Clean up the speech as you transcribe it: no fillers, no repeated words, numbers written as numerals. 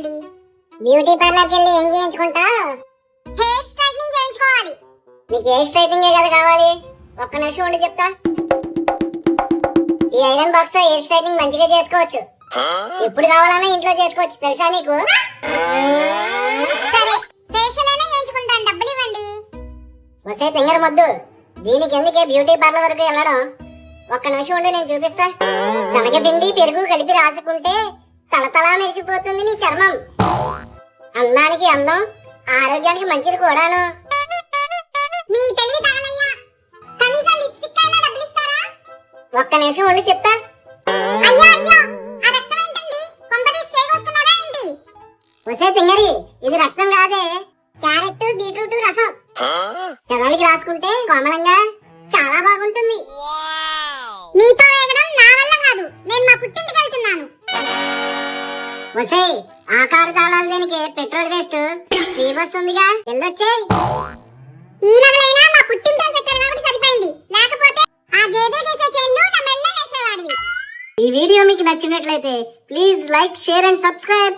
అండి. బ్యూటీ పార్లర్కి వెళ్ళి ఏం చేయించుకుంటా? హెయిర్ స్ట్రైట్నింగ్ చేయించుకోవాలి. నీకు హెయిర్ స్ట్రైట్నింగ్ కదా కావాలి? ఒక్క నిమిషం ఉండి చెప్తా. ఈ ఐరన్ బాక్స్ తో హెయిర్ స్ట్రైట్నింగ్ మంచిగా చేసుకోవచ్చు. ఎప్పుడు కావాలన్నా ఇంట్లో చేసుకోవచ్చు, తెలుసా నీకు? సరే, ఫేషియల్ అయినా చేయించుకుంటాను, డబ్బులు ఇవ్వండి. వసే తింగర మొద్దు, దీనికి ఎందుకే బ్యూటీ పార్లర్ వరకు వెళ్ళడం? ఒక్క నిమిషం ఉండి నేను చూపిస్తా. శనగపిండి పెరుగు కలిపి రాసుకుంటే తలతలా మెరిసిపోతుంది నీ చర్మం. అందానికి అందం, ఆరోగ్యానికి మంచిది కూడాను. మీ తెలివి తగలయ్యా, కనీసం లిప్స్టిక్ అయినా డబ్బులు ఇస్తారా? ఒక్క నిమిషం ఉండి చెప్తా. అయ్యో అయ్యో, ఆ రక్తం ఏంటండి? కొంపదీసి చేయగొస్తున్నారా ఏంటి? వసే తింగరి, ఇది రక్తం కాదే, క్యారెట్ బీట్రూట్ రసం. పెదాలకి రాసుకుంటే కోమలంగా చాలా బాగుంటుంది. మీతో వేగడం నా వల్ల కాదు, నేను మా పుట్టింటికి వెళ్తున్నాను. వసే, ఆకారు తాళాలు దేనికి? పెట్రోల్ వేస్ట్, ఫ్రీ బస్ ఉందిగా, వెళ్ళొచ్చే. ఈ నగలైనా మా పుట్టింటికి పెట్టారు కాబట్టి సరిపోయింది, లేకపోతే ఆ గేదె చేసే చైన్లు నా మెల్ల వేసేవాడివి. ఈ వీడియో మీకు నచ్చినట్లయితే please like, share and subscribe.